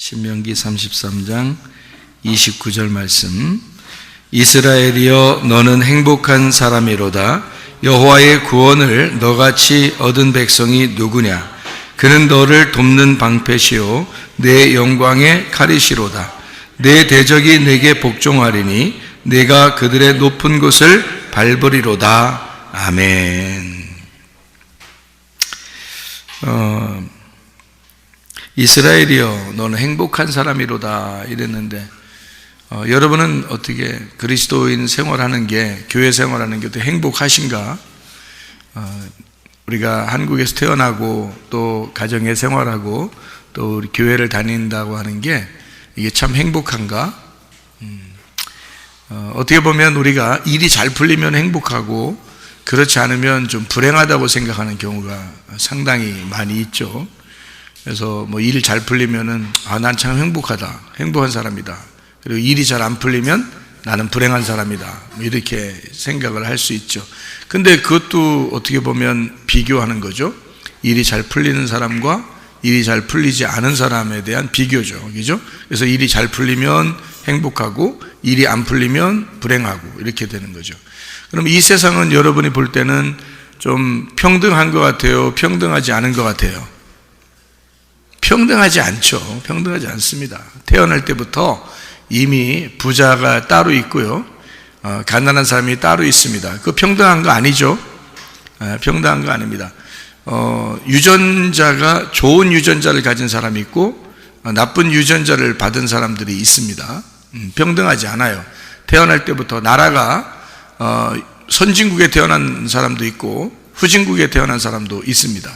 신명기 33장 29절 말씀. 이스라엘이여 너는 행복한 사람이로다. 여호와의 구원을 너같이 얻은 백성이 누구냐? 그는 너를 돕는 방패시요 내 영광의 칼이시로다. 내 대적이 내게 복종하리니 내가 그들의 높은 곳을 밟으리로다. 아멘. 이스라엘이여 너는 행복한 사람이로다 이랬는데, 여러분은 어떻게 그리스도인 생활하는 게, 교회 생활하는 게 어떻게 행복하신가? 우리가 한국에서 태어나고 또 가정에 생활하고 또 우리 교회를 다닌다고 하는 게 이게 참 행복한가? 어떻게 보면 우리가 일이 잘 풀리면 행복하고 그렇지 않으면 좀 불행하다고 생각하는 경우가 상당히 많이 있죠. 그래서 뭐 일이 잘 풀리면은 난 참 행복하다, 행복한 사람이다. 그리고 일이 잘 안 풀리면 나는 불행한 사람이다, 뭐 이렇게 생각을 할 수 있죠. 근데 그것도 어떻게 보면 비교하는 거죠. 일이 잘 풀리는 사람과 일이 잘 풀리지 않은 사람에 대한 비교죠, 그죠? 그래서 일이 잘 풀리면 행복하고 일이 안 풀리면 불행하고 이렇게 되는 거죠. 그럼 이 세상은 여러분이 볼 때는 좀 평등한 것 같아요, 평등하지 않은 것 같아요? 평등하지 않죠. 평등하지 않습니다. 태어날 때부터 이미 부자가 따로 있고요, 가난한 사람이 따로 있습니다. 그거 평등한 거 아니죠? 평등한 거 아닙니다. 유전자가 좋은 유전자를 가진 사람이 있고 나쁜 유전자를 받은 사람들이 있습니다. 평등하지 않아요. 태어날 때부터 나라가 선진국에 태어난 사람도 있고 후진국에 태어난 사람도 있습니다.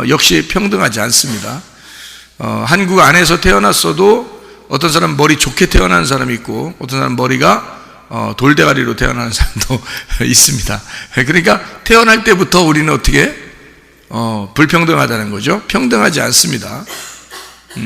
역시 평등하지 않습니다. 한국 안에서 태어났어도 어떤 사람은 머리 좋게 태어난 사람이 있고 어떤 사람은 머리가 돌대가리로 태어나는 사람도 있습니다. 그러니까 태어날 때부터 우리는 어떻게 불평등하다는 거죠. 평등하지 않습니다.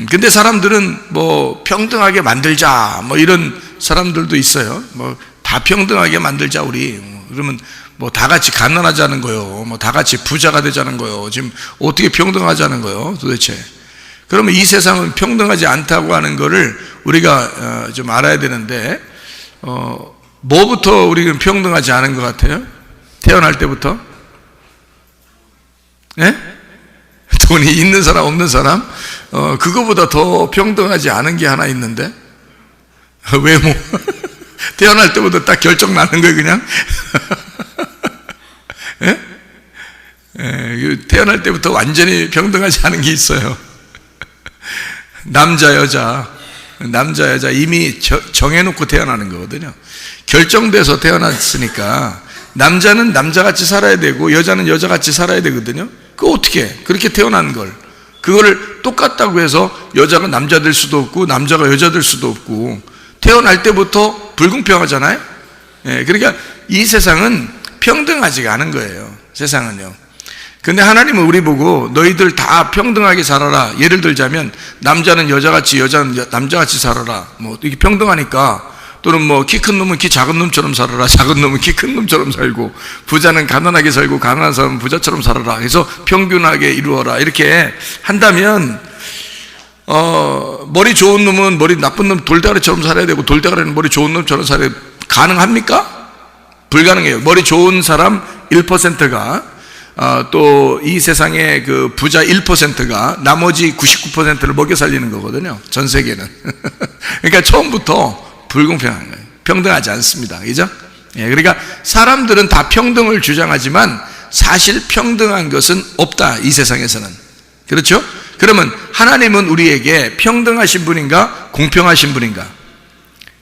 근데 사람들은 뭐 평등하게 만들자 뭐 이런 사람들도 있어요. 뭐 다 평등하게 만들자 우리. 그러면 뭐 다 같이 가난하자는 거요, 뭐 다 같이 부자가 되자는 거요. 지금 어떻게 평등하자는 거요 도대체? 그러면 이 세상은 평등하지 않다고 하는 거를 우리가 좀 알아야 되는데, 뭐부터 우리는 평등하지 않은 것 같아요? 태어날 때부터? 예? 돈이 있는 사람 없는 사람? 그거보다 더 평등하지 않은 게 하나 있는데, 외모. 태어날 때부터 딱 결정 나는 거예요 그냥. 예? 태어날 때부터 완전히 평등하지 않은 게 있어요. 남자 여자 이미 정해놓고 태어나는 거거든요. 결정돼서 태어났으니까 남자는 남자같이 살아야 되고 여자는 여자같이 살아야 되거든요. 그거 어떻게 그렇게 태어난 걸 그거를 똑같다고 해서 여자가 남자 될 수도 없고 남자가 여자 될 수도 없고 태어날 때부터 불공평하잖아요. 그러니까 이 세상은 평등하지가 않은 거예요. 세상은요. 근데 하나님은 우리 보고 너희들 다 평등하게 살아라. 예를 들자면 남자는 여자같이 여자는 남자같이 살아라. 뭐 이게 평등하니까. 또는 뭐 키 큰 놈은 키 작은 놈처럼 살아라. 작은 놈은 키 큰 놈처럼 살고 부자는 가난하게 살고 가난한 사람은 부자처럼 살아라. 그래서 평균하게 이루어라. 이렇게 한다면 머리 좋은 놈은 머리 나쁜 놈 돌대가리처럼 살아야 되고 돌대가리는 머리 좋은 놈처럼 살아야 되고 가능합니까? 불가능해요. 머리 좋은 사람 1%가 또 이 세상의 그 부자 1%가 나머지 99%를 먹여 살리는 거거든요. 전 세계는. 그러니까 처음부터 불공평한 거예요. 평등하지 않습니다. 그죠? 그러니까 사람들은 다 평등을 주장하지만 사실 평등한 것은 없다. 이 세상에서는. 그렇죠? 그러면 하나님은 우리에게 평등하신 분인가? 공평하신 분인가?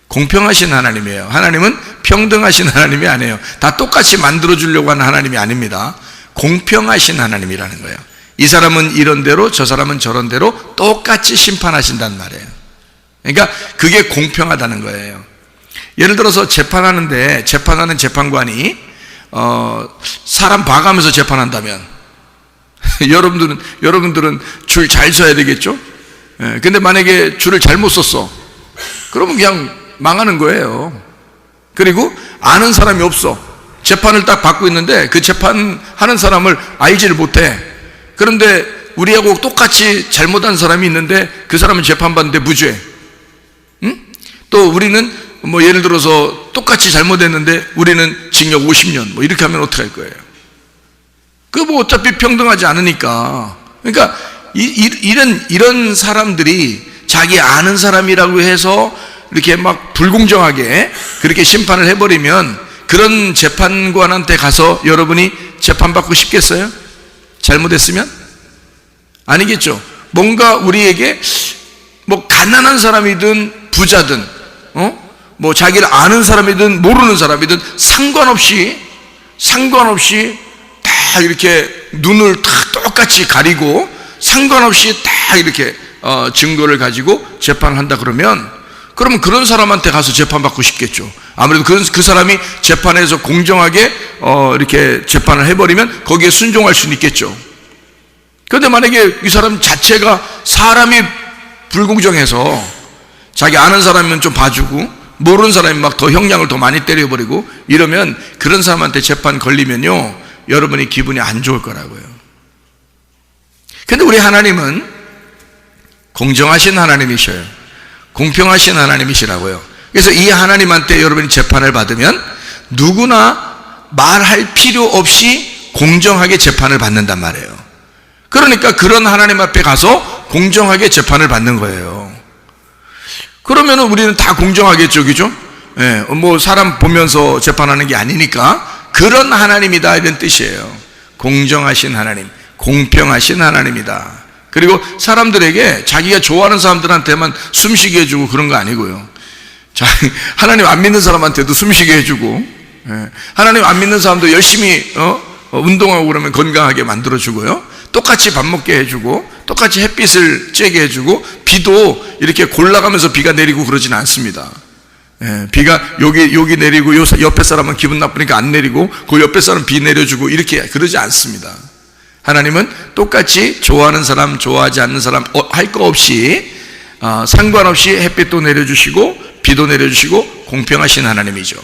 공평하신 하나님이에요. 하나님은 평등하신 하나님이 아니에요. 다 똑같이 만들어주려고 하는 하나님이 아닙니다. 공평하신 하나님이라는 거예요. 이 사람은 이런 대로 저 사람은 저런 대로 똑같이 심판하신단 말이에요. 그러니까 그게 공평하다는 거예요. 예를 들어서 재판하는데 재판하는 재판관이 사람 봐가면서 재판한다면 여러분들은 줄 잘 서야 되겠죠? 근데 만약에 줄을 잘못 섰어. 그러면 그냥 망하는 거예요. 그리고 아는 사람이 없어. 재판을 딱 받고 있는데 그 재판하는 사람을 알지를 못해. 그런데 우리하고 똑같이 잘못한 사람이 있는데 그 사람은 재판받는데 무죄. 응? 또 우리는 뭐 예를 들어서 똑같이 잘못했는데 우리는 징역 50년 뭐 이렇게 하면 어떻게 할 거예요? 그 뭐 어차피 평등하지 않으니까. 그러니까 이런 사람들이 자기 아는 사람이라고 해서 이렇게 막 불공정하게 그렇게 심판을 해버리면 그런 재판관한테 가서 여러분이 재판받고 싶겠어요? 잘못했으면? 아니겠죠. 뭔가 우리에게 뭐 가난한 사람이든 부자든 뭐 자기를 아는 사람이든 모르는 사람이든 상관없이 다 이렇게 눈을 다 똑같이 가리고 상관없이 다 이렇게 증거를 가지고 재판을 한다 그러면 그런 사람한테 가서 재판받고 싶겠죠. 아무래도 그 사람이 재판에서 공정하게 이렇게 재판을 해버리면 거기에 순종할 수는 있겠죠. 그런데 만약에 이 사람 자체가 사람이 불공정해서 자기 아는 사람이면 좀 봐주고 모르는 사람이 막 더 형량을 더 많이 때려버리고 이러면 그런 사람한테 재판 걸리면요 여러분이 기분이 안 좋을 거라고요. 근데 우리 하나님은 공정하신 하나님이셔요. 공평하신 하나님이시라고요. 그래서 이 하나님한테 여러분이 재판을 받으면 누구나 말할 필요 없이 공정하게 재판을 받는단 말이에요. 그러니까 그런 하나님 앞에 가서 공정하게 재판을 받는 거예요. 그러면 우리는 다 공정하겠죠, 그죠? 예, 뭐 사람 보면서 재판하는 게 아니니까 그런 하나님이다 이런 뜻이에요. 공정하신 하나님, 공평하신 하나님이다. 그리고 사람들에게 자기가 좋아하는 사람들한테만 숨쉬게 해주고 그런 거 아니고요. 하나님 안 믿는 사람한테도 숨쉬게 해주고, 하나님 안 믿는 사람도 열심히 운동하고 그러면 건강하게 만들어주고요. 똑같이 밥 먹게 해주고, 똑같이 햇빛을 쬐게 해주고, 비도 이렇게 골라가면서 비가 내리고 그러진 않습니다. 비가 여기 내리고 옆에 사람은 기분 나쁘니까 안 내리고 그 옆에 사람 비 내려주고 이렇게 그러지 않습니다. 하나님은 똑같이 좋아하는 사람 좋아하지 않는 사람 할 거 없이 상관없이 햇빛도 내려주시고 비도 내려주시고 공평하신 하나님이죠.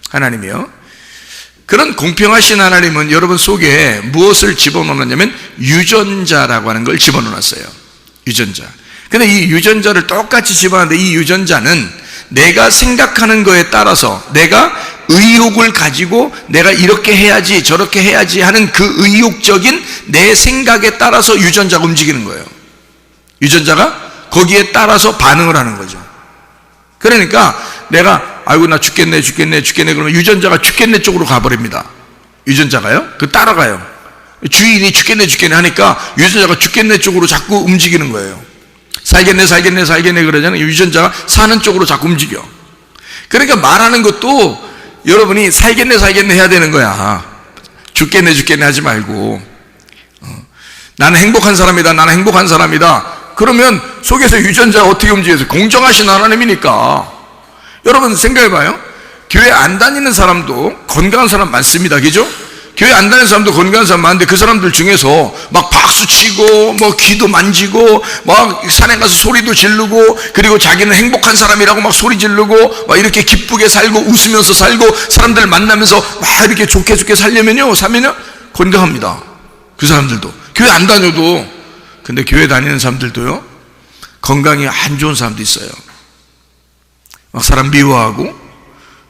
하나님이요. 그런 공평하신 하나님은 여러분 속에 무엇을 집어넣었냐면 유전자라고 하는 걸 집어넣었어요. 유전자. 근데 이 유전자를 똑같이 집어넣는데 이 유전자는 내가 생각하는 거에 따라서 내가 의욕을 가지고 내가 이렇게 해야지 저렇게 해야지 하는 그 의욕적인 내 생각에 따라서 유전자가 움직이는 거예요. 유전자가 거기에 따라서 반응을 하는 거죠. 그러니까 내가 아이고 나 죽겠네 그러면 유전자가 죽겠네 쪽으로 가버립니다. 유전자가요. 그 따라가요. 주인이 죽겠네 하니까 유전자가 죽겠네 쪽으로 자꾸 움직이는 거예요. 살겠네 그러잖아요. 유전자가 사는 쪽으로 자꾸 움직여. 그러니까 말하는 것도 여러분이 살겠네 해야 되는 거야. 죽겠네 하지 말고 나는 행복한 사람이다. 그러면 속에서 유전자가 어떻게 움직여서 공정하신 하나님이니까. 여러분 생각해봐요. 교회 안 다니는 사람도 건강한 사람 많습니다. 그죠? 교회 안 다니는 사람도 건강한 사람 많은데 그 사람들 중에서 막 박수치고 뭐 귀도 만지고 막 산에 가서 소리도 지르고 그리고 자기는 행복한 사람이라고 막 소리 지르고 막 이렇게 기쁘게 살고 웃으면서 살고 사람들 만나면서 막 이렇게 좋게 살려면요 건강합니다. 그 사람들도 교회 안 다녀도. 근데 교회 다니는 사람들도요 건강이 안 좋은 사람도 있어요. 막 사람 미워하고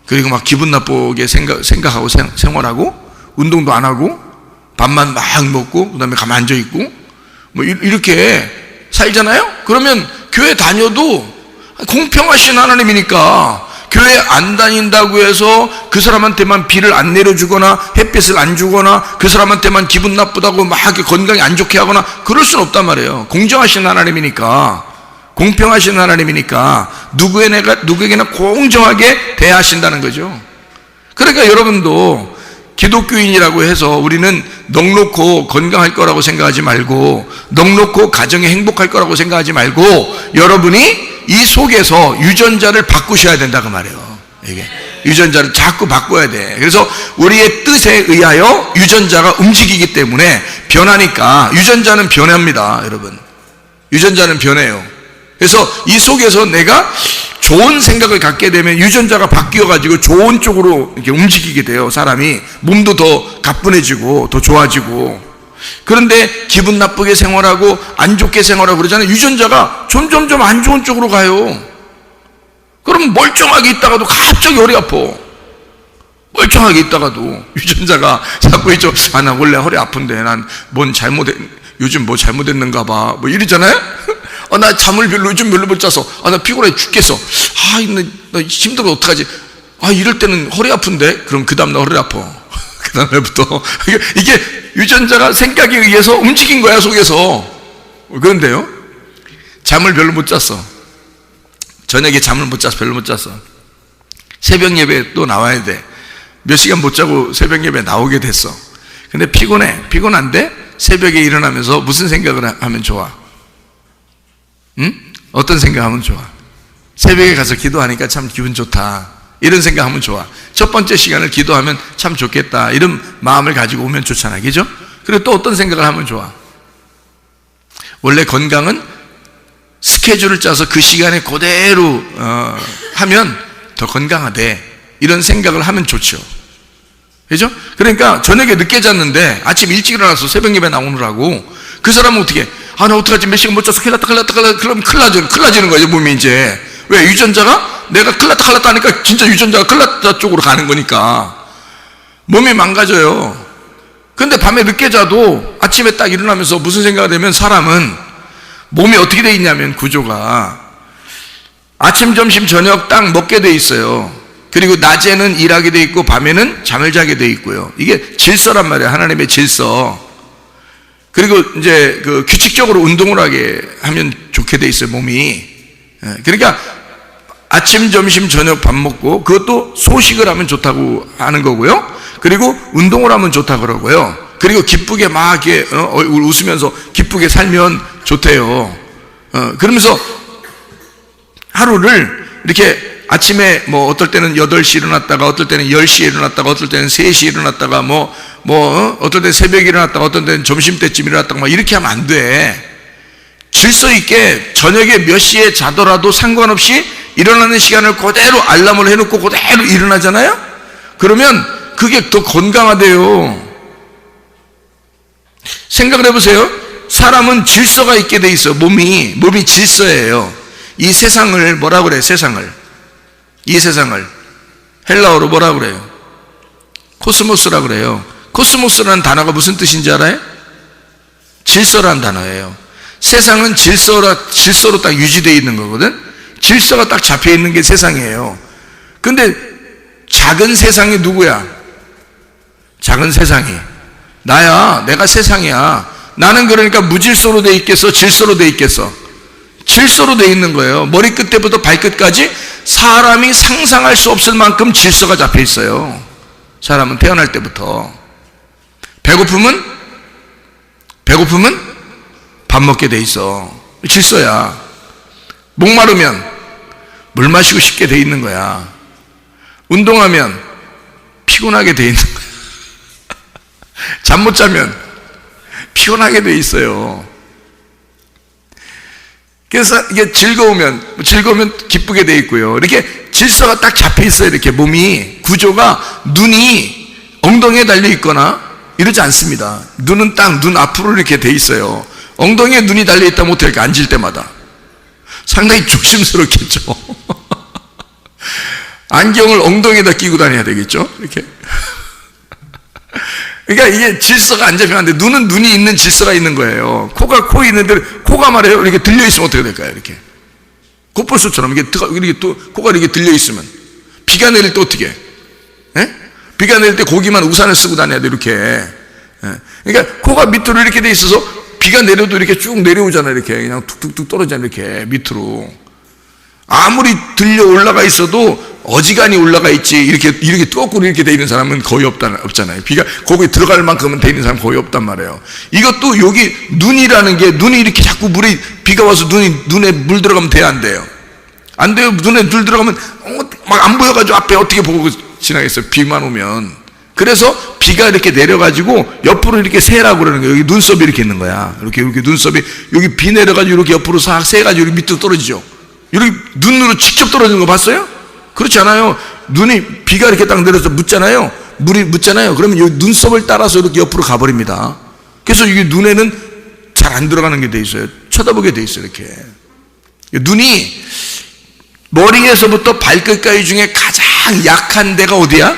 그리고 막 기분 나쁘게 생각하고 생활하고 운동도 안 하고 밥만 막 먹고 그 다음에 가만 앉아있고 뭐 이렇게 살잖아요. 그러면 교회 다녀도 공평하신 하나님이니까 교회 안 다닌다고 해서 그 사람한테만 비를 안 내려주거나 햇빛을 안 주거나 그 사람한테만 기분 나쁘다고 막 건강이 안 좋게 하거나 그럴 수는 없단 말이에요. 공정하신 하나님이니까, 공평하신 하나님이니까 누구에게나 공정하게 대하신다는 거죠. 그러니까 여러분도 기독교인이라고 해서 우리는 넉넉고 건강할 거라고 생각하지 말고 넉넉고 가정이 행복할 거라고 생각하지 말고 여러분이 이 속에서 유전자를 바꾸셔야 된다 그 말이에요. 이게 유전자를 자꾸 바꿔야 돼. 그래서 우리의 뜻에 의하여 유전자가 움직이기 때문에 변하니까 유전자는 변합니다. 여러분 유전자는 변해요. 그래서 이 속에서 내가 좋은 생각을 갖게 되면 유전자가 바뀌어가지고 좋은 쪽으로 이렇게 움직이게 돼요. 사람이 몸도 더 가뿐해지고 더 좋아지고. 그런데 기분 나쁘게 생활하고 안 좋게 생활하고 그러잖아요. 유전자가 점점점 안 좋은 쪽으로 가요. 그럼 멀쩡하게 있다가도 갑자기 허리 아파. 멀쩡하게 있다가도 유전자가 자꾸 있죠. 아, 나 원래 허리 아픈데 난 요즘 뭐 잘못했는가 봐. 뭐 이러잖아요. 나 잠을 요즘 별로 못 자서. 나 피곤해 죽겠어. 나 힘들어 어떡하지? 이럴 때는 허리 아픈데? 그럼 그 다음날 허리 아파. 그 다음날부터. 이게 유전자가 생각에 의해서 움직인 거야, 속에서. 그런데요, 잠을 별로 못 잤어. 저녁에 잠을 못 잤어. 별로 못 잤어. 새벽 예배에 또 나와야 돼. 몇 시간 못 자고 새벽 예배에 나오게 됐어. 근데 피곤한데 새벽에 일어나면서 무슨 생각을 하면 좋아? 응? 어떤 생각하면 좋아? 새벽에 가서 기도하니까 참 기분 좋다. 이런 생각하면 좋아. 첫 번째 시간을 기도하면 참 좋겠다. 이런 마음을 가지고 오면 좋잖아. 그죠? 그리고 또 어떤 생각을 하면 좋아? 원래 건강은 스케줄을 짜서 그 시간에 그대로 하면 더 건강하대. 이런 생각을 하면 좋죠. 그죠? 그러니까 저녁에 늦게 잤는데 아침 일찍 일어나서 새벽 예배 나오느라고 그 사람은 어떻게, 나 어떡하지? 몇 시간 못 자서 큰일 났다. 그럼 큰일 나지는 거죠, 몸이 이제. 왜? 유전자가 내가 큰일 났다 하니까 진짜 유전자가 큰일 났다 쪽으로 가는 거니까 몸이 망가져요. 근데 밤에 늦게 자도 아침에 딱 일어나면서 무슨 생각이 되면 사람은 몸이 어떻게 돼 있냐면 구조가 아침, 점심, 저녁 딱 먹게 돼 있어요. 그리고 낮에는 일하게 돼 있고 밤에는 잠을 자게 돼 있고요. 이게 질서란 말이에요. 하나님의 질서. 그리고 이제 그 규칙적으로 운동을 하게 하면 좋게 돼 있어요, 몸이. 그러니까 아침, 점심, 저녁 밥 먹고 그것도 소식을 하면 좋다고 하는 거고요. 그리고 운동을 하면 좋다 그러고요. 그리고 기쁘게 막 이렇게 웃으면서 기쁘게 살면 좋대요. 그러면서 하루를 이렇게 아침에 뭐 어떨 때는 8시 일어났다가 어떨 때는 10시에 일어났다가 어떨 때는 3시에 일어났다가 어떨 때는 새벽에 일어났다가 어떨 때는 점심때쯤 일어났다가 막 이렇게 하면 안 돼. 질서 있게 저녁에 몇 시에 자더라도 상관없이 일어나는 시간을 그대로 알람을 해놓고 그대로 일어나잖아요. 그러면 그게 더 건강하대요. 생각을 해보세요. 사람은 질서가 있게 돼 있어. 몸이 질서예요. 이 세상을 뭐라 그래? 이 세상을 헬라어로 뭐라 그래요? 코스모스라 그래요. 코스모스라는 단어가 무슨 뜻인지 알아요? 질서라는 단어예요. 세상은 질서로 딱 유지되어 있는 거거든. 질서가 딱 잡혀 있는 게 세상이에요. 근데 작은 세상이 누구야? 작은 세상이 나야. 내가 세상이야. 나는 그러니까 무질서로 돼 있겠어? 질서로 돼 있겠어? 질서로 돼 있는 거예요. 머리끝부터 발끝까지 사람이 상상할 수 없을 만큼 질서가 잡혀 있어요. 사람은 태어날 때부터. 배고픔은 밥 먹게 돼 있어. 질서야. 목마르면 물 마시고 싶게 돼 있는 거야. 운동하면 피곤하게 돼 있는 거야. 잠 못 자면 피곤하게 돼 있어요. 그래서 이게 즐거우면 기쁘게 돼 있고요. 이렇게 질서가 딱 잡혀 있어요. 이렇게 몸이 구조가 눈이 엉덩이에 달려 있거나 이러지 않습니다. 눈은 딱 눈 앞으로 이렇게 돼 있어요. 엉덩이에 눈이 달려 있다면 어떻게 앉을 때마다 상당히 조심스럽겠죠. 안경을 엉덩이에다 끼고 다녀야 되겠죠. 이렇게. 그러니까 이게 질서가 안 잡혀가는데 눈은 눈이 있는 질서가 있는 거예요. 코가 코에 있는데 코가 말이에요. 이렇게 들려 있으면 어떻게 될까요? 이렇게 콧볼수처럼 이렇게 또 코가 이렇게 들려 있으면 비가 내릴 때 어떻게? 예? 비가 내릴 때 거기만 우산을 쓰고 다녀야 돼. 이렇게. 예? 그러니까 코가 밑으로 이렇게 돼 있어서 비가 내려도 이렇게 쭉 내려오잖아요. 이렇게 그냥 툭툭툭 떨어지잖아요. 이렇게 밑으로. 아무리 들려 올라가 있어도 어지간히 올라가 있지 이렇게 거꾸로 이렇게 돼 있는 사람은 거의 없잖아요. 비가 거기에 들어갈 만큼은 돼 있는 사람 거의 없단 말이에요. 이것도 여기 눈이라는 게 눈이 이렇게 자꾸 비가 와서 눈에 물 들어가면 돼요, 안 돼요? 안 돼요. 눈에 물 들어가면 막 안 보여가지고 앞에 어떻게 보고 지나겠어요? 비만 오면. 그래서 비가 이렇게 내려가지고 옆으로 이렇게 새라고 그러는 거예요. 여기 눈썹이 이렇게 있는 거야. 이렇게 눈썹이 여기 비 내려가지고 이렇게 옆으로 싹 새가지고 여기 밑으로 떨어지죠. 이렇게 눈으로 직접 떨어지는 거 봤어요? 그렇지 않아요. 눈이 비가 이렇게 딱 내려서 묻잖아요. 물이 묻잖아요. 그러면 여기 눈썹을 따라서 이렇게 옆으로 가버립니다. 그래서 이게 눈에는 잘 안 들어가는 게 돼 있어요. 쳐다보게 돼 있어요. 이렇게 눈이 머리에서부터 발끝까지 중에 가장 약한 데가 어디야?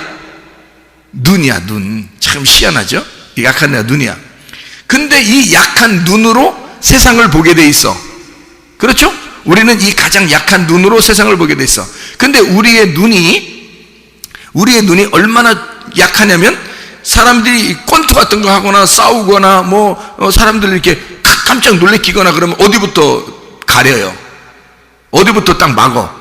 눈이야. 눈. 참 희한하죠? 약한 데가 눈이야. 근데 이 약한 눈으로 세상을 보게 돼 있어. 그렇죠? 우리는 이 가장 약한 눈으로 세상을 보게 돼 있어. 근데 우리의 눈이 얼마나 약하냐면, 사람들이 권투 같은 거 하거나 싸우거나 사람들 이렇게 깜짝 놀래키거나 그러면 어디부터 가려요? 어디부터 딱 막어?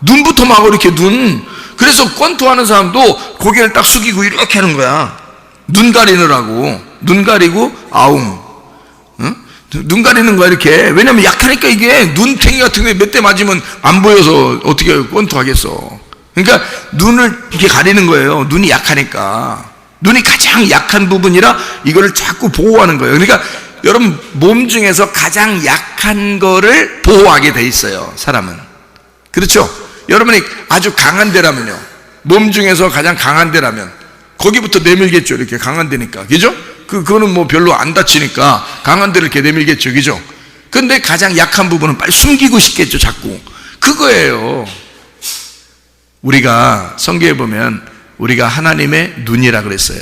눈부터 막어. 이렇게 눈. 그래서 권투 하는 사람도 고개를 딱 숙이고 이렇게 하는 거야. 눈 가리느라고. 눈 가리고 아웅. 응? 눈 가리는 거야 이렇게. 왜냐면 약하니까. 이게 눈탱이 같은 거 몇 대 맞으면 안 보여서 어떻게 권투 하겠어. 그러니까 눈을 이렇게 가리는 거예요. 눈이 약하니까. 눈이 가장 약한 부분이라 이거를 자꾸 보호하는 거예요. 그러니까 여러분, 몸 중에서 가장 약한 거를 보호하게 돼 있어요, 사람은. 그렇죠? 여러분이 아주 강한 데라면요, 몸 중에서 가장 강한 데라면 거기부터 내밀겠죠. 이렇게 강한 데니까. 그죠? 그거는 뭐 별로 안 다치니까 강한 데를 이렇게 내밀겠죠. 그죠? 근데 가장 약한 부분은 빨리 숨기고 싶겠죠, 자꾸. 그거예요. 우리가 성경에 보면 우리가 하나님의 눈이라 그랬어요.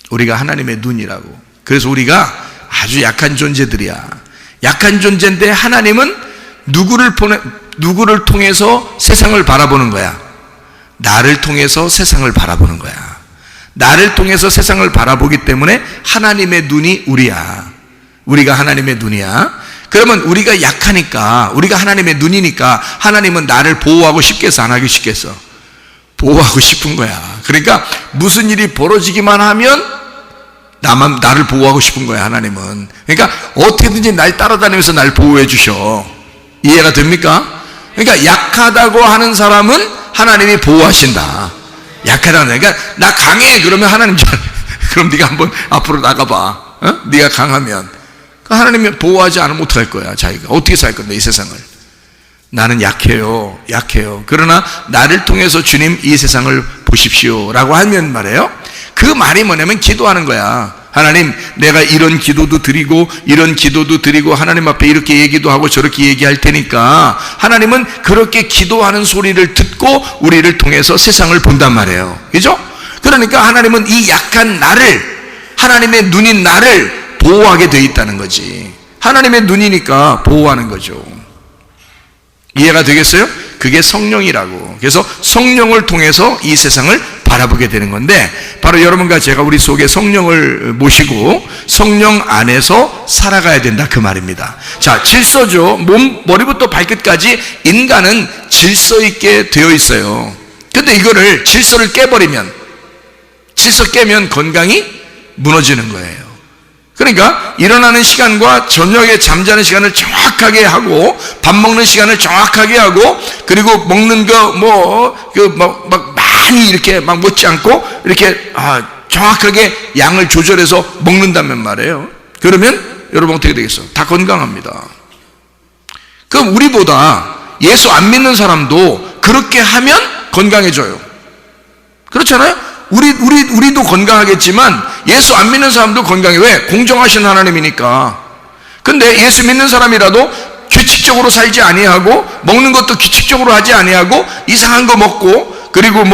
우리가 하나님의 눈이라고. 그래서 우리가 아주 약한 존재들이야. 약한 존재인데 하나님은 누구를 통해서 세상을 바라보는 거야? 나를 통해서 세상을 바라보는 거야. 나를 통해서 세상을 바라보기 때문에 하나님의 눈이 우리야. 우리가 하나님의 눈이야. 그러면 우리가 약하니까, 우리가 하나님의 눈이니까 하나님은 나를 보호하고 싶겠어, 안 하기 싶겠어? 보호하고 싶은 거야. 그러니까 무슨 일이 벌어지기만 하면 나를 보호하고 싶은 거야, 하나님은. 그러니까 어떻게든지 날 따라다니면서 날 보호해 주셔. 이해가 됩니까? 그러니까 약하다고 하는 사람은 하나님이 보호하신다. 약하다는, 그러니까 나 강해 그러면 하나님 그럼 네가 한번 앞으로 나가봐. 어? 네가 강하면. 하나님이 보호하지 않으면 어떡할 거야, 자기가. 어떻게 살 건데, 이 세상을. 나는 약해요. 그러나 나를 통해서 주님 이 세상을 보십시오 라고 하면 말이에요, 그 말이 뭐냐면 기도하는 거야. 하나님, 내가 이런 기도도 드리고 이런 기도도 드리고 하나님 앞에 이렇게 얘기도 하고 저렇게 얘기할 테니까, 하나님은 그렇게 기도하는 소리를 듣고 우리를 통해서 세상을 본단 말이에요. 그죠? 그러니까 하나님은 이 약한 나를, 하나님의 눈인 나를 보호하게 돼 있다는 거지. 하나님의 눈이니까 보호하는 거죠. 이해가 되겠어요? 그게 성령이라고. 그래서 성령을 통해서 이 세상을 바라보게 되는 건데, 바로 여러분과 제가 우리 속에 성령을 모시고 성령 안에서 살아가야 된다, 그 말입니다. 자, 질서죠. 머리부터 발끝까지 인간은 질서 있게 되어 있어요. 근데 이거를 질서를 깨면 건강이 무너지는 거예요. 그러니까 일어나는 시간과 저녁에 잠자는 시간을 정확하게 하고, 밥 먹는 시간을 정확하게 하고, 그리고 먹는 거 막 많이 이렇게 막 먹지 않고 이렇게 정확하게 양을 조절해서 먹는다면 말이에요. 그러면 여러분 어떻게 되겠어? 다 건강합니다. 그럼 우리보다 예수 안 믿는 사람도 그렇게 하면 건강해져요. 그렇잖아요? 우리도 건강하겠지만 예수 안 믿는 사람도 건강해. 왜? 공정하신 하나님이니까. 근데 예수 믿는 사람이라도 규칙적으로 살지 아니하고, 먹는 것도 규칙적으로 하지 아니하고, 이상한 거 먹고, 그리고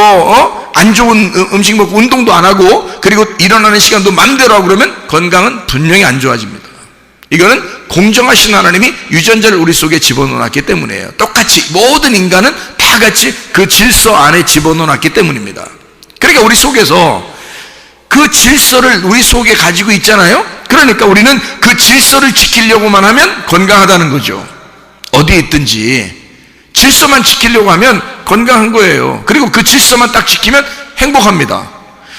안 좋은 음식 먹고, 운동도 안 하고, 그리고 일어나는 시간도 맘대로 하고 그러면 건강은 분명히 안 좋아집니다. 이거는 공정하신 하나님이 유전자를 우리 속에 집어넣어놨기 때문이에요. 똑같이 모든 인간은 다 같이 그 질서 안에 집어넣어놨기 때문입니다. 그러니까 우리 속에서 그 질서를 우리 속에 가지고 있잖아요. 그러니까 우리는 그 질서를 지키려고만 하면 건강하다는 거죠. 어디에 있든지 질서만 지키려고 하면 건강한 거예요. 그리고 그 질서만 딱 지키면 행복합니다.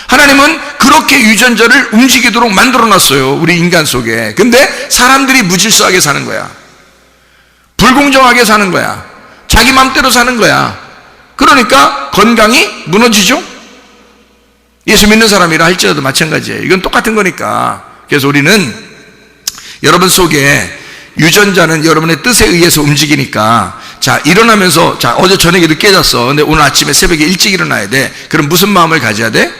하나님은 그렇게 유전자를 움직이도록 만들어놨어요, 우리 인간 속에. 근데 사람들이 무질서하게 사는 거야. 불공정하게 사는 거야. 자기 맘대로 사는 거야. 그러니까 건강이 무너지죠. 예수 믿는 사람이라 할지라도 마찬가지예요. 이건 똑같은 거니까. 그래서 우리는 여러분 속에 유전자는 여러분의 뜻에 의해서 움직이니까, 자, 일어나면서, 자, 어제 저녁에 늦게 잤어. 근데 오늘 아침에 새벽에 일찍 일어나야 돼. 그럼 무슨 마음을 가져야 돼?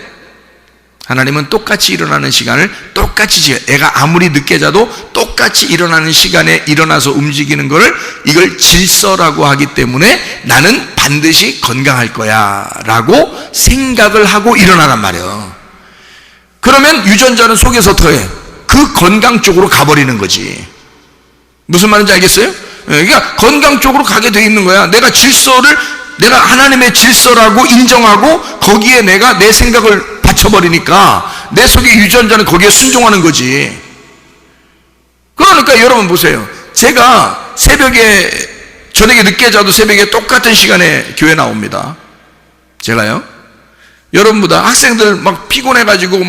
하나님은 똑같이 일어나는 시간을 똑같이, 애가 아무리 늦게 자도 똑같이 일어나는 시간에 일어나서 움직이는 거를, 이걸 질서라고 하기 때문에 나는 반드시 건강할 거야 라고 생각을 하고 일어나란 말이에요. 그러면 유전자는 속에서 더해 그 건강 쪽으로 가버리는 거지. 무슨 말인지 알겠어요? 그러니까 건강 쪽으로 가게 돼 있는 거야. 내가 질서를, 내가 하나님의 질서라고 인정하고 거기에 내가 내 생각을 받쳐버리니까 내 속의 유전자는 거기에 순종하는 거지. 그러니까 여러분 보세요. 제가 저녁에 늦게 자도 새벽에 똑같은 시간에 교회 나옵니다. 제가요. 여러분보다 학생들 막 피곤해가지고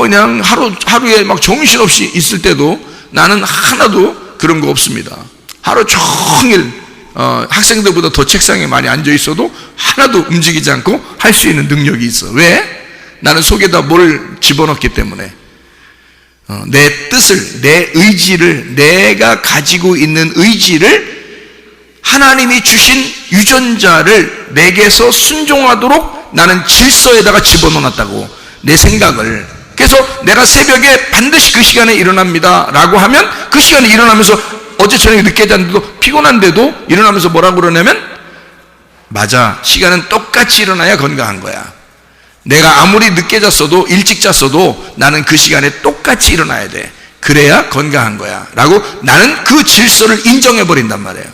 그냥 하루에 막 정신없이 있을 때도 나는 하나도 그런 거 없습니다. 하루 종일 학생들보다 더 책상에 많이 앉아 있어도 하나도 움직이지 않고 할 수 있는 능력이 있어. 왜? 나는 속에다 뭘 집어넣기 때문에 내 뜻을, 내 의지를, 내가 가지고 있는 의지를 하나님이 주신 유전자를 내게서 순종하도록 나는 질서에다가 집어넣어놨다고, 내 생각을. 그래서 내가 새벽에 반드시 그 시간에 일어납니다 라고 하면 그 시간에 일어나면서 어제 저녁에 늦게 잤는데도 피곤한데도 일어나면서 뭐라고 그러냐면, 맞아, 시간은 똑같이 일어나야 건강한 거야. 내가 아무리 늦게 잤어도 일찍 잤어도 나는 그 시간에 똑같이 일어나야 돼. 그래야 건강한 거야 라고 나는 그 질서를 인정해버린단 말이에요.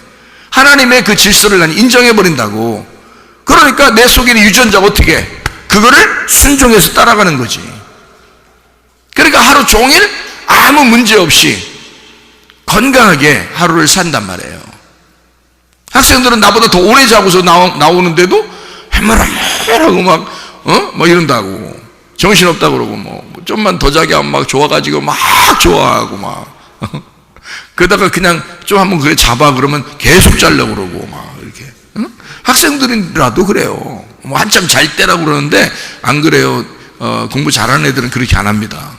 하나님의 그 질서를 나는 인정해버린다고. 그러니까 내 속에 있는 유전자가 어떻게 해? 그거를 순종해서 따라가는 거지. 그러니까 하루 종일 아무 문제 없이 건강하게 하루를 산단 말이에요. 학생들은 나보다 더 오래 자고서 나오는데도 해멀해멀하고 막 이런다고. 정신없다고 그러고 좀만 더 자기 하면 막 좋아가지고 막 좋아하고 그러다가 그냥 좀 한번 그래 잡아 그러면 계속 자려고 그러고 이렇게. 학생들이라도 그래요. 한참 잘 때라고 그러는데 안 그래요. 공부 잘하는 애들은 그렇게 안 합니다.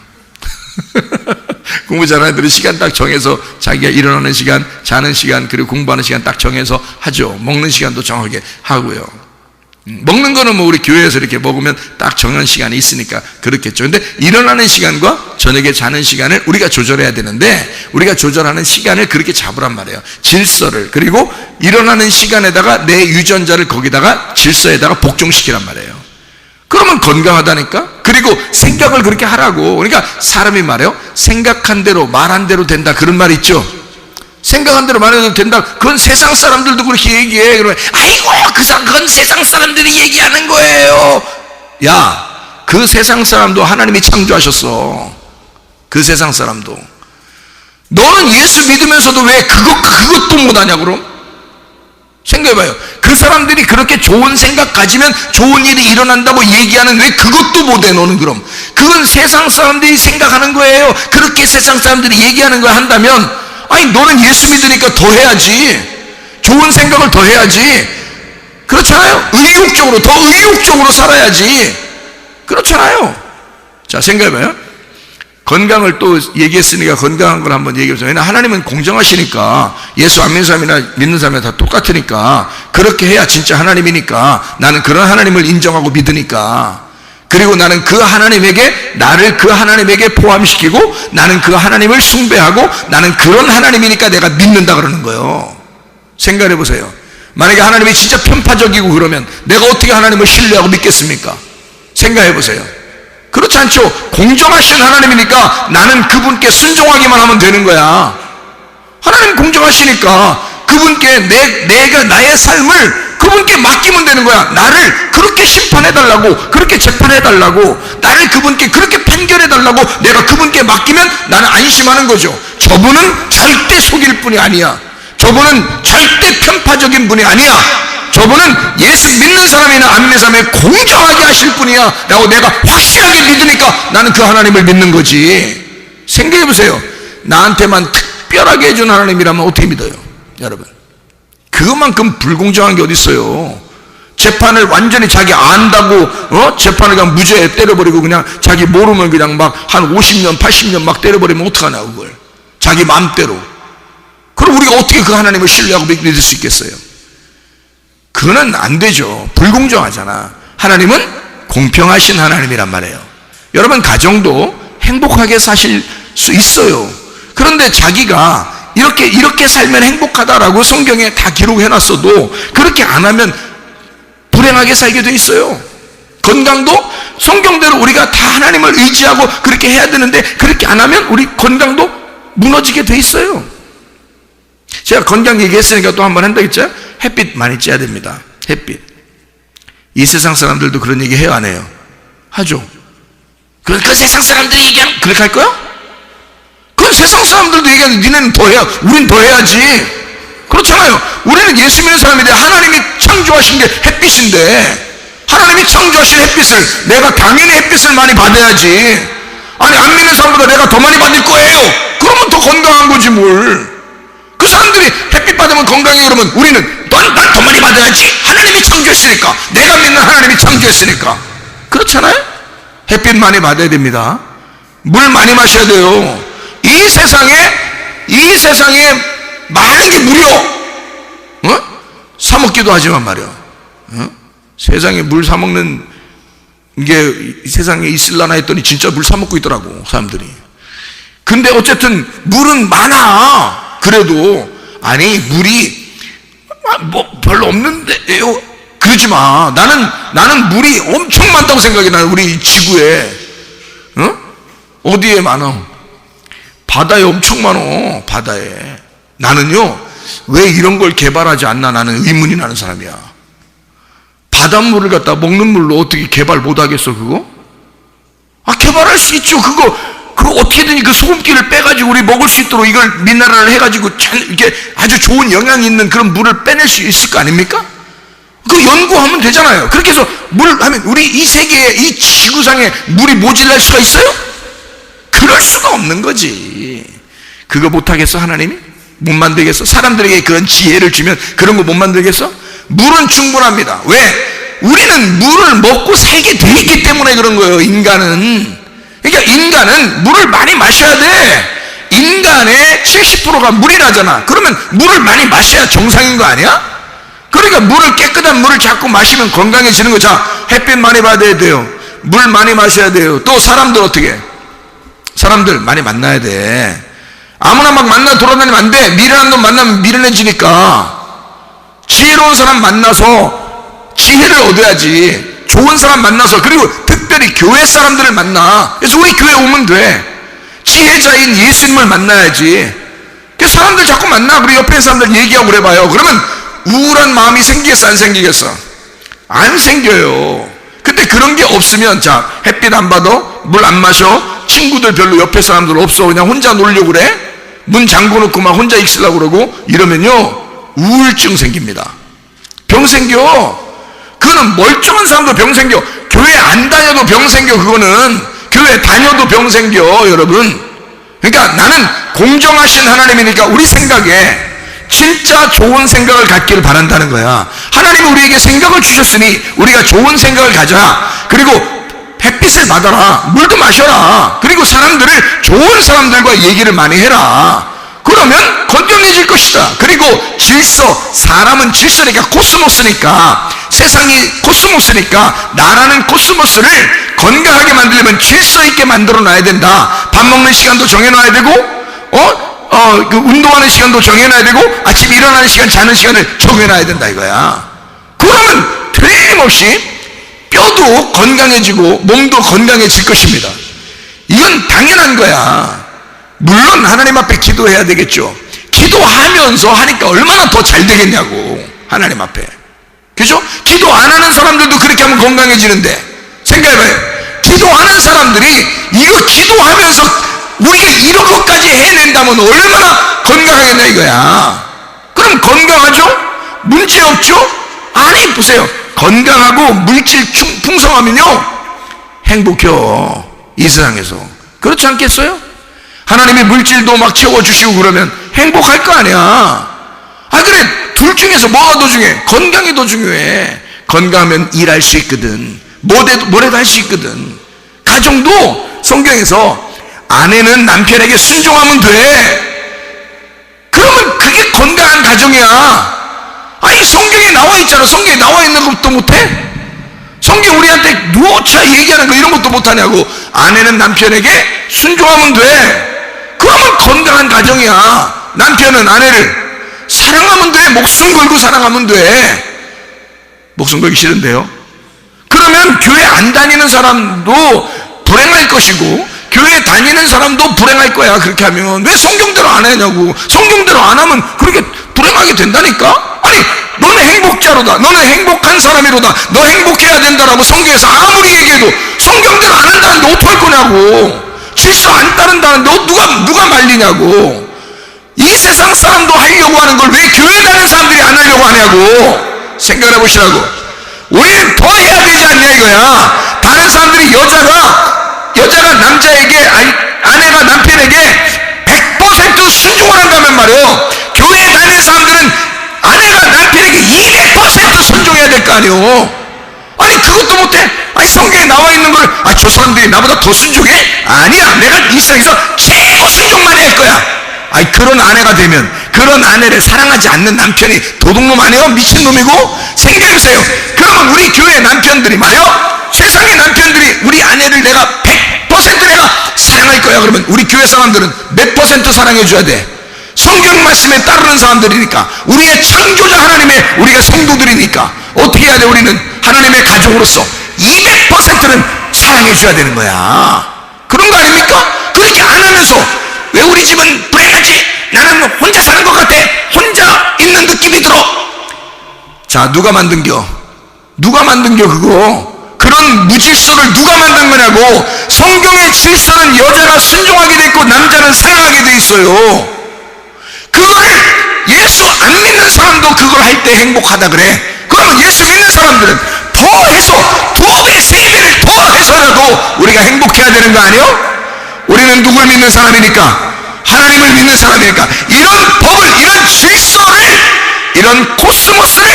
공부 잘하는 애들은 시간 딱 정해서 자기가 일어나는 시간, 자는 시간, 그리고 공부하는 시간 딱 정해서 하죠. 먹는 시간도 정하게 하고요. 먹는 거는 우리 교회에서 이렇게 먹으면 딱 정한 시간이 있으니까 그렇겠죠. 근데 일어나는 시간과 저녁에 자는 시간을 우리가 조절해야 되는데, 우리가 조절하는 시간을 그렇게 잡으란 말이에요. 질서를. 그리고 일어나는 시간에다가 내 유전자를 거기다가 질서에다가 복종시키란 말이에요. 그러면 건강하다니까. 그리고 생각을 그렇게 하라고. 그러니까 사람이 말해요, 생각한 대로 말한 대로 된다, 그런 말 있죠. 생각한 대로 말해도 된다. 그건 세상 사람들도 그렇게 얘기해. 그러면 아이고 그건 세상 사람들이 얘기하는 거예요. 야, 그 세상 사람도 하나님이 창조하셨어. 그 세상 사람도. 너는 예수 믿으면서도 왜 그것도 못하냐 그럼? 생각해봐요. 그 사람들이 그렇게 좋은 생각 가지면 좋은 일이 일어난다고 얘기하는 왜 그것도 못해 너는 그럼? 그건 세상 사람들이 생각하는 거예요. 그렇게 세상 사람들이 얘기하는 걸 한다면, 아니 너는 예수 믿으니까 더 해야지. 좋은 생각을 더 해야지. 그렇잖아요. 더 의욕적으로 살아야지. 그렇잖아요. 자, 생각해봐요. 건강을 또 얘기했으니까 건강한 걸 한번 얘기해보세요. 왜냐하면 하나님은 공정하시니까 예수 안 믿는 사람이나 믿는 사람이나 다 똑같으니까, 그렇게 해야 진짜 하나님이니까, 나는 그런 하나님을 인정하고 믿으니까, 그리고 나는 그 하나님에게, 나를 그 하나님에게 포함시키고 나는 그 하나님을 숭배하고 나는 그런 하나님이니까 내가 믿는다 그러는 거예요. 생각해 보세요. 만약에 하나님이 진짜 편파적이고 그러면 내가 어떻게 하나님을 신뢰하고 믿겠습니까? 생각해 보세요. 그렇지 않죠. 공정하신 하나님이니까 나는 그분께 순종하기만 하면 되는 거야. 하나님 공정하시니까 그분께 내가 나의 삶을 그분께 맡기면 되는 거야. 나를 그렇게 심판해달라고, 그렇게 재판해달라고, 나를 그분께 그렇게 판결해달라고 내가 그분께 맡기면 나는 안심하는 거죠. 저분은 절대 속일 분이 아니야. 저분은 절대 편파적인 분이 아니야. 저분은 예수 믿는 사람이나 안 믿는 사람이 공정하게 하실 분이야 라고 내가 확실하게 믿으니까 나는 그 하나님을 믿는 거지. 생각해 보세요. 나한테만 특별하게 해준 하나님이라면 어떻게 믿어요? 여러분, 그것만큼 불공정한 게 어디 있어요. 재판을 완전히 자기 안다고 재판을 그냥 무죄 때려버리고 그냥 자기 모르면 그냥 막 한 50년 80년 막 때려버리면 어떡하냐 그걸. 자기 마음대로. 그럼 우리가 어떻게 그 하나님을 신뢰하고 믿을 수 있겠어요? 그거는 안 되죠. 불공정하잖아. 하나님은 공평하신 하나님이란 말이에요. 여러분 가정도 행복하게 사실 수 있어요. 그런데 자기가 이렇게 살면 행복하다라고 성경에 다 기록해놨어도 그렇게 안 하면 불행하게 살게 돼 있어요. 건강도 성경대로 우리가 다 하나님을 의지하고 그렇게 해야 되는데 그렇게 안 하면 우리 건강도 무너지게 돼 있어요. 제가 건강 얘기했으니까 또 한 번 한다겠죠? 햇빛 많이 쬐야 됩니다. 햇빛. 이 세상 사람들도 그런 얘기 해요, 안 해요? 하죠. 그 세상 사람들이 얘기하면 그렇게 할 거야? 그건 세상 사람들도 얘기하는데 니네는 더 해야, 우린 더 해야지. 그렇잖아요. 우리는 예수 믿는 사람인데 하나님이 창조하신 게 햇빛인데 하나님이 창조하신 햇빛을 내가 당연히 햇빛을 많이 받아야지. 아니 안 믿는 사람보다 내가 더 많이 받을 거예요. 그러면 더 건강한 거지 뭘. 그 사람들이 햇빛 받으면 건강해 그러면 우리는 난 더 많이 받아야지. 하나님이 창조했으니까. 내가 믿는 하나님이 창조했으니까. 그렇잖아요. 햇빛 많이 받아야 됩니다. 물 많이 마셔야 돼요. 이 세상에 많은 게 무료. 사 먹기도 하지만 말이야. 세상에 물 사 먹는 게 세상에 있을라나 했더니 진짜 물 사 먹고 있더라고 사람들이. 근데 어쨌든 물은 많아. 그래도 아니 물이 뭐 별로 없는데요. 그러지 마. 나는 물이 엄청 많다고 생각해. 나는 우리 지구에 어디에 많아? 바다에 엄청 많어. 바다에. 나는요 왜 이런 걸 개발하지 않나 나는 의문이 나는 사람이야. 바닷물을 갖다 먹는 물로 어떻게 개발 못하겠어 그거? 개발할 수 있죠. 그거 어떻게든 그 소금기를 빼가지고 우리 먹을 수 있도록 이걸 미네랄을 해가지고 이렇게 아주 좋은 영향이 있는 그런 물을 빼낼 수 있을 거 아닙니까? 그 연구하면 되잖아요. 그렇게 해서 물 하면 우리 이 세계에 이 지구상에 물이 모자랄 수가 있어요? 그럴 수가 없는 거지. 그거 못하겠어 하나님이? 못 만들겠어? 사람들에게 그런 지혜를 주면 그런 거 못 만들겠어? 물은 충분합니다. 왜? 우리는 물을 먹고 살게 돼 있기 때문에 그런 거예요. 인간은. 그러니까 인간은 물을 많이 마셔야 돼. 인간의 70%가 물이라잖아. 그러면 물을 많이 마셔야 정상인 거 아니야? 그러니까 깨끗한 물을 자꾸 마시면 건강해지는 거. 자, 햇빛 많이 받아야 돼요. 물 많이 마셔야 돼요. 또 사람들 어떻게 해? 사람들 많이 만나야 돼. 아무나 막 만나 돌아다니면 안 돼. 미련한 놈 만나면 미련해지니까. 지혜로운 사람 만나서 지혜를 얻어야지. 좋은 사람 만나서, 그리고 특별히 교회 사람들을 만나. 그래서 우리 교회 오면 돼. 지혜자인 예수님을 만나야지. 그래서 사람들 자꾸 만나. 그리고 옆에 사람들 얘기하고 그래봐요. 그러면 우울한 마음이 생기겠어 안 생기겠어? 안 생겨요. 근데 그런 게 없으면, 자, 햇빛 안 받아, 물 안 마셔, 친구들 별로 옆에 사람들 없어, 그냥 혼자 놀려고 그래, 문 잠궈놓고 막 혼자 있으려고 그러고 이러면요 우울증 생깁니다. 병 생겨. 그거는 멀쩡한 사람도 병 생겨. 교회 안 다녀도 병 생겨. 그거는 교회 다녀도 병 생겨 여러분. 그러니까 나는 공정하신 하나님이니까 우리 생각에 진짜 좋은 생각을 갖기를 바란다는 거야. 하나님이 우리에게 생각을 주셨으니 우리가 좋은 생각을 가져라. 그리고 햇빛을 받아라. 물도 마셔라. 그리고 사람들을, 좋은 사람들과 얘기를 많이 해라. 그러면 건강해질 것이다. 그리고 질서, 사람은 질서니까, 코스모스니까, 세상이 코스모스니까 나라는 코스모스를 건강하게 만들려면 질서 있게 만들어 놔야 된다. 밥 먹는 시간도 정해놔야 되고, 그 운동하는 시간도 정해놔야 되고, 아침 일어나는 시간, 자는 시간을 정해놔야 된다 이거야. 그러면 틀림없이 뼈도 건강해지고 몸도 건강해질 것입니다. 이건 당연한 거야. 물론 하나님 앞에 기도해야 되겠죠. 기도하면서 하니까 얼마나 더 잘 되겠냐고, 하나님 앞에. 그죠? 기도 안 하는 사람들도 그렇게 하면 건강해지는데, 생각해봐요. 기도하는 사람들이 이거 기도하면서 우리가 이런 것까지 해낸다면 얼마나 건강하겠냐 이거야. 그럼 건강하죠? 문제 없죠? 아니, 보세요. 건강하고 물질 풍성하면요 행복해요, 이 세상에서. 그렇지 않겠어요? 하나님이 물질도 막 채워주시고 그러면 행복할 거 아니야. 그래, 둘 중에서 뭐가 더 중요해? 건강이 더 중요해. 건강하면 일할 수 있거든. 뭐래도 할 수 있거든. 가정도 성경에서 아내는 남편에게 순종하면 돼. 그러면 그게 건강한 가정이야. 아니, 성경에 나와 있잖아. 성경에 나와 있는 것도 못해? 성경 우리한테 누워차 얘기하는 거 이런 것도 못하냐고. 아내는 남편에게 순종하면 돼. 그러면 건강한 가정이야. 남편은 아내를 사랑하면 돼. 목숨 걸고 사랑하면 돼. 목숨 걸기 싫은데요? 그러면 교회 안 다니는 사람도 불행할 것이고 교회 다니는 사람도 불행할 거야. 그렇게 하면 왜 성경대로 안 하냐고. 성경대로 안 하면 그렇게 불행하게 된다니까. 아니 너는 행복자로다, 너는 행복한 사람이로다, 너 행복해야 된다라고 성경에서 아무리 얘기해도 성경대로 안 한다는데 어떡할 거냐고. 질서 안 따른다는데 누가 말리냐고. 이 세상 사람도 하려고 하는 걸 왜 교회 다니는 사람들이 안 하려고 하냐고. 생각해 보시라고. 우리는 더 해야 되지 않냐 이거야. 다른 사람들이 여자가 남자에게, 아내가 남편에게 100% 순종을 한다면 말이에요. 교회에 다니는 사람들은 아내가 남편에게 200% 순종해야 될 거 아니에요. 아니 그것도 못해? 아니 성경에 나와 있는 걸 저 사람들이 나보다 더 순종해? 아니야, 내가 이 세상에서 최고 순종만 할 거야. 아니 그런 아내가 되면 그런 아내를 사랑하지 않는 남편이 도둑놈 아니에요? 미친놈이고? 생각해보세요. 그러면 우리 교회 남편들이 말이요, 세상의 남편들이 우리 아내를 내가 100% 내가 사랑할 거야. 그러면 우리 교회 사람들은 몇 % 사랑해 줘야 돼? 성경 말씀에 따르는 사람들이니까, 우리의 창조자 하나님의 우리가 성도들이니까 어떻게 해야 돼? 우리는 하나님의 가족으로서 200%는 사랑해 줘야 되는 거야. 그런 거 아닙니까? 그렇게 안 하면서 왜 우리 집은 불행하지? 나는 혼자 사는 것 같아. 혼자 있는 느낌이 들어. 자, 누가 만든겨 그거? 그런 무질서를 누가 만든 거냐고. 성경의 질서는 여자가 순종하게 돼 있고 남자는 사랑하게 돼 있어요. 그거를 예수 안 믿는 사람도 그걸 할 때 행복하다 그래. 그러면 예수 믿는 사람들은 더 해서 2배, 3배를 더 해서라도 우리가 행복해야 되는 거 아니에요? 우리는 누굴 믿는 사람이니까? 하나님을 믿는 사람이니까. 이런 법을, 이런 질서를, 이런 코스모스를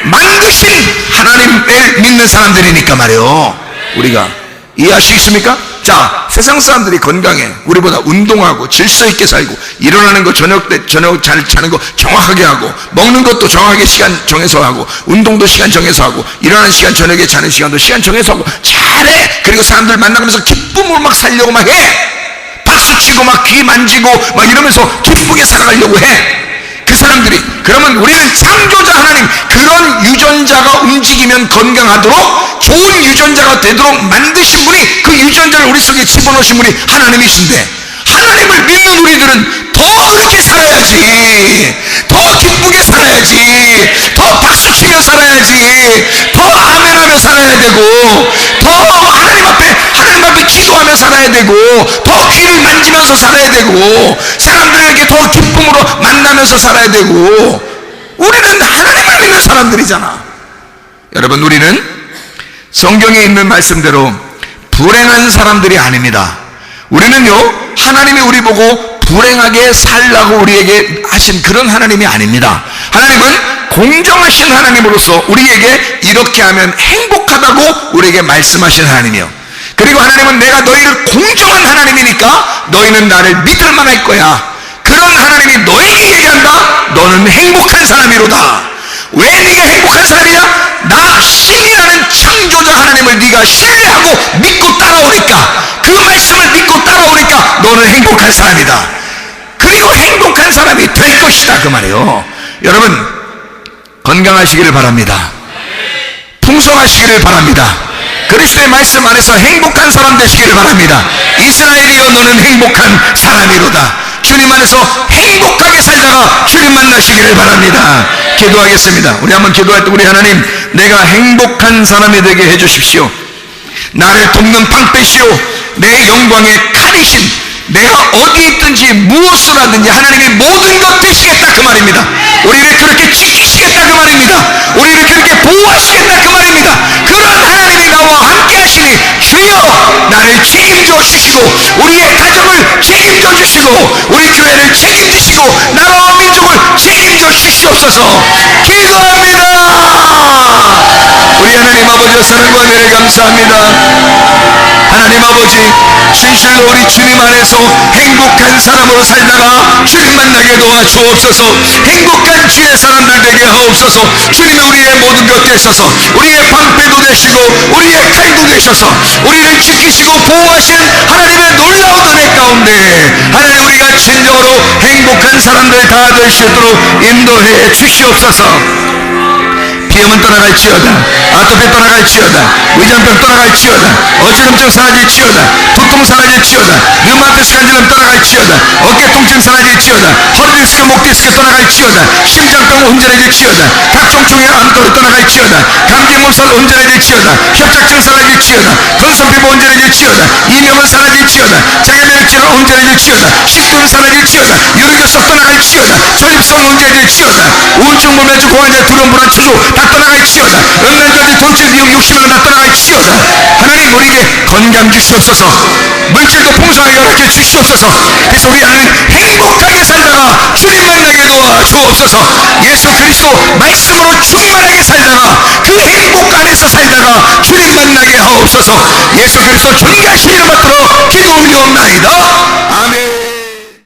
만드신 하나님을 믿는 사람들이니까 말이에요. 우리가 이해하시겠습니까? 자, 세상 사람들이 건강해, 우리보다 운동하고 질서 있게 살고, 일어나는 거 저녁 잘 자는 거 정확하게 하고, 먹는 것도 정확하게 시간 정해서 하고, 운동도 시간 정해서 하고, 일어나는 시간, 저녁에 자는 시간도 시간 정해서 하고 잘해. 그리고 사람들 만나면서 기쁨으로 막 살려고 막 해. 박수치고 막 귀 만지고 막 이러면서 기쁘게 살아가려고 해. 그 사람들이, 그러면 우리는 창조자 하나님, 그런 유전자가 움직이면 건강하도록 좋은 유전자가 되도록 만드신 분이, 그 유전자를 우리 속에 집어넣으신 분이 하나님이신데, 하나님을 믿는 우리들은 더 그렇게 살아야지, 더 기쁘게 살아야지, 더 박수치며 살아야지, 더 아멘하며 살아야 되고, 더 하나님 앞에 기도하며 살아야 되고, 더 귀를 만지면서 살아야 되고, 사람들에게 더 기쁨으로 만나면서 살아야 되고. 우리는 하나님을 믿는 사람들이잖아. 여러분, 우리는 성경에 있는 말씀대로 불행한 사람들이 아닙니다. 우리는요, 하나님이 우리 보고 불행하게 살라고 우리에게 하신 그런 하나님이 아닙니다. 하나님은 공정하신 하나님으로서 우리에게 이렇게 하면 행복하다고 우리에게 말씀하신 하나님이요. 그리고 하나님은 내가 너희를 공정한 하나님이니까 너희는 나를 믿을 만할 거야. 그런 하나님이 너에게 얘기한다. 너는 행복한 사람이로다. 왜 네가 행복한 사람이냐? 나 신이라는 창조자 하나님을 네가 신뢰하고 믿고 따라오니까, 그 말씀을 믿고 따라오니까 너는 행복한 사람이다. 그리고 행복한 사람이 될 것이다, 그 말이에요. 여러분, 건강하시기를 바랍니다. 풍성하시기를 바랍니다. 그리스도의 말씀 안에서 행복한 사람 되시기를 바랍니다. 이스라엘이여, 너는 행복한 사람이로다. 주님 안에서 행복하게 살다가 주님 만나시기를 바랍니다. 기도하겠습니다. 우리 한번 기도할 때, 우리 하나님, 내가 행복한 사람이 되게 해주십시오. 나를 돕는 방패시오, 내 영광의 칼이신, 내가 어디 있든지 무엇을 하든지 하나님이 모든 것 되시겠다, 그 말입니다. 우리를 그렇게 지키시겠다, 그 말입니다. 우리를 그렇게 보호하시겠다, 그 말입니다. 그런 하나님이 나와 함께 하시니 주여, 나를 책임져 주시고, 우리의 가정을 책임져 주시고, 우리 교회를 책임지시고, 나라와 민족을 책임져 주시옵소서. 기도합니다. 우리 하나님 아버지의 사랑과 은혜를 감사합니다. 하나님 하나님 아버지, 진실로 우리 주님 안에서 행복한 사람으로 살다가 주님 만나게 도와주옵소서. 행복한 주의 사람들 되게 하옵소서. 주님이 우리의 모든 것 되셔서 우리의 방패도 되시고 우리의 칼도 되셔서 우리를 지키시고 보호하시는 하나님의 놀라운 은혜 가운데 하나님 우리가 진정으로 행복한 사람들 다 될 수 있도록 인도해 주시옵소서. 비염은 떠나갈지어다, 아토피 떠나갈지어다, 위장병 떠나갈지어다, 어지럼증 사라질지어다, 두통 사라질지어다, 류마티스 관절염 떠나갈지어다, 어깨 통증 사라질지어다, 허리디스크 목디스크 떠나갈지어다, 심장병 온전해질지어다, 각종충의 암도로 떠나갈지어다, 감기 몸살 온전해질지어다, 협착증 사라질지어다, 건선피부 온전해질지어다, 이명은 사라질지어다, 장애면역질환 온전해질지어다, 식도는 사라질지어다, 유리교석 떠나갈지어다, 전립선 온전해질지어다, 우울증 불면증 고환절 두려움 불안 추수 다 떠나갈지어다, 음란까지 돈줄 미혹 욕심을 다 떠나갈지어다. 하나님 우리에게 건강 주시옵소서. 물질도 풍성하게 허락해 주시옵소서. 그래서 우리 하나님 행복하게 살다가 주님 만나게 도와주옵소서. 예수 그리스도 말씀으로 충만하게 살다가 그 행복 안에서 살다가 주님 만나게 하옵소서. 예수 그리스도 존귀하신 이름 받들어 기도 올리옵나이다. 아멘.